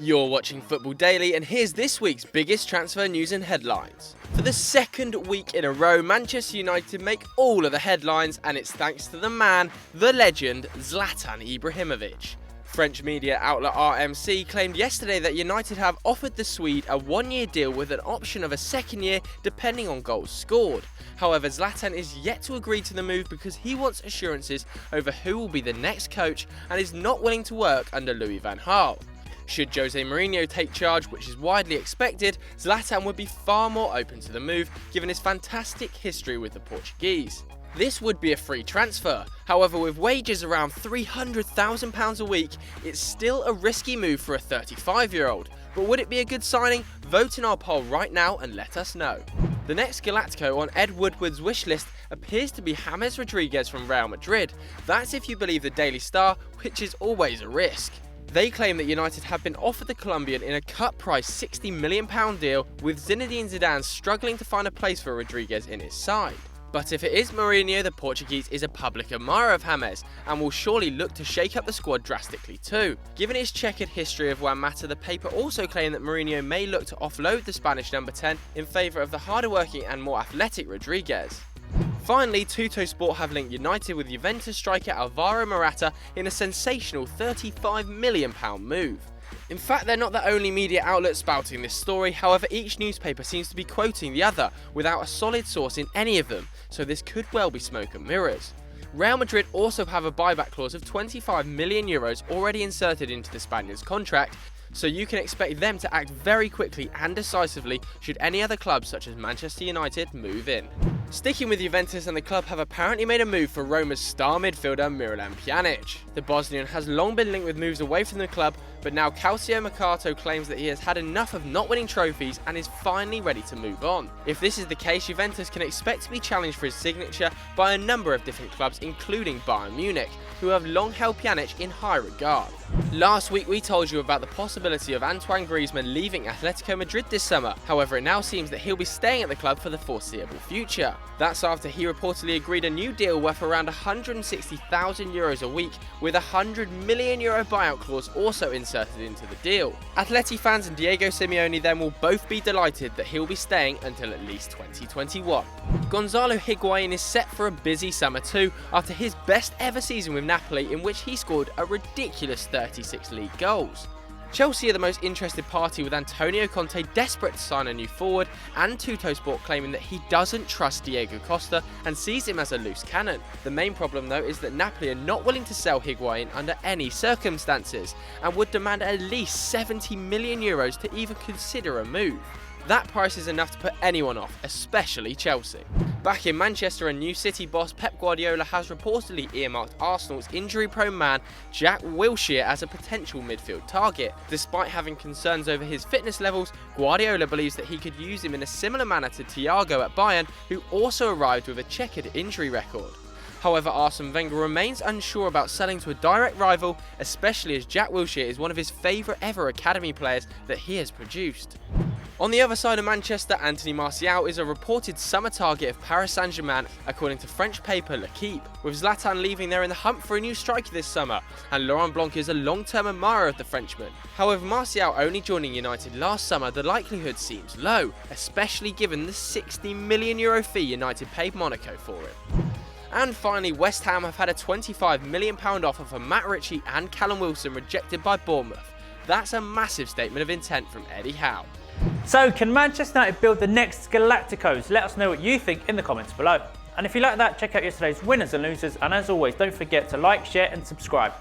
You're watching Football Daily, and here's this week's biggest transfer news and headlines. For the second week in a row, Manchester United make all of the headlines, and it's thanks to the man, the legend, Zlatan Ibrahimovic. French media outlet RMC claimed yesterday that United have offered the Swede a one-year deal with an option of a second year depending on goals scored. However, Zlatan is yet to agree to the move because he wants assurances over who will be the next coach and is not willing to work under Louis van Gaal. Should Jose Mourinho take charge, which is widely expected, Zlatan would be far more open to the move given his fantastic history with the Portuguese. This would be a free transfer, however with wages around £300,000 a week, it's still a risky move for a 35-year-old. But would it be a good signing? Vote in our poll right now and let us know. The next Galáctico on Ed Woodward's wish list appears to be James Rodriguez from Real Madrid. That's if you believe the Daily Star, which is always a risk. They claim that United have been offered the Colombian in a cut-price £60 million deal, with Zinedine Zidane struggling to find a place for Rodriguez in his side. But if it is Mourinho, the Portuguese is a public admirer of James and will surely look to shake up the squad drastically too. Given his checkered history of Juan Mata, the paper also claimed that Mourinho may look to offload the Spanish number 10 in favour of the harder-working and more athletic Rodriguez. Finally, Tuttosport have linked United with Juventus striker Alvaro Morata in a sensational £35 million move. In fact, they're not the only media outlet spouting this story, however each newspaper seems to be quoting the other without a solid source in any of them, so this could well be smoke and mirrors. Real Madrid also have a buyback clause of €25 million already inserted into the Spaniard's contract, so you can expect them to act very quickly and decisively should any other clubs such as Manchester United move in. Sticking with Juventus, and the club have apparently made a move for Roma's star midfielder Miralem Pjanic. The Bosnian has long been linked with moves away from the club, but now Calcio Mercato claims that he has had enough of not winning trophies and is finally ready to move on. If this is the case, Juventus can expect to be challenged for his signature by a number of different clubs, including Bayern Munich, who have long held Pjanic in high regard. Last week we told you about the possibility of Antoine Griezmann leaving Atletico Madrid this summer, however it now seems that he'll be staying at the club for the foreseeable future. That's after he reportedly agreed a new deal worth around €160,000 a week, with a €100 million buyout clause also inserted into the deal. Atleti fans and Diego Simeone then will both be delighted that he'll be staying until at least 2021. Gonzalo Higuain is set for a busy summer too, after his best ever season with Napoli, in which he scored a ridiculous 36 league goals. Chelsea are the most interested party, with Antonio Conte desperate to sign a new forward, and Tuttosport claiming that he doesn't trust Diego Costa and sees him as a loose cannon. The main problem though is that Napoli are not willing to sell Higuain under any circumstances and would demand at least €70 million to even consider a move. That price is enough to put anyone off, especially Chelsea. Back in Manchester, a new City boss, Pep Guardiola, has reportedly earmarked Arsenal's injury-prone man, Jack Wilshere, as a potential midfield target. Despite having concerns over his fitness levels, Guardiola believes that he could use him in a similar manner to Thiago at Bayern, who also arrived with a checkered injury record. However, Arsene Wenger remains unsure about selling to a direct rival, especially as Jack Wilshere is one of his favourite ever academy players that he has produced. On the other side of Manchester, Anthony Martial is a reported summer target of Paris Saint-Germain, according to French paper L'Equipe. With Zlatan leaving, they're in the hunt for a new striker this summer, and Laurent Blanc is a long-term admirer of the Frenchman. However, Martial only joining United last summer, the likelihood seems low, especially given the €60 million fee United paid Monaco for him. And finally, West Ham have had a £25 million offer for Matt Ritchie and Callum Wilson rejected by Bournemouth. That's a massive statement of intent from Eddie Howe. So, can Manchester United build the next Galácticos? Let us know what you think in the comments below. And if you like that, check out yesterday's winners and losers. And as always, don't forget to like, share and subscribe.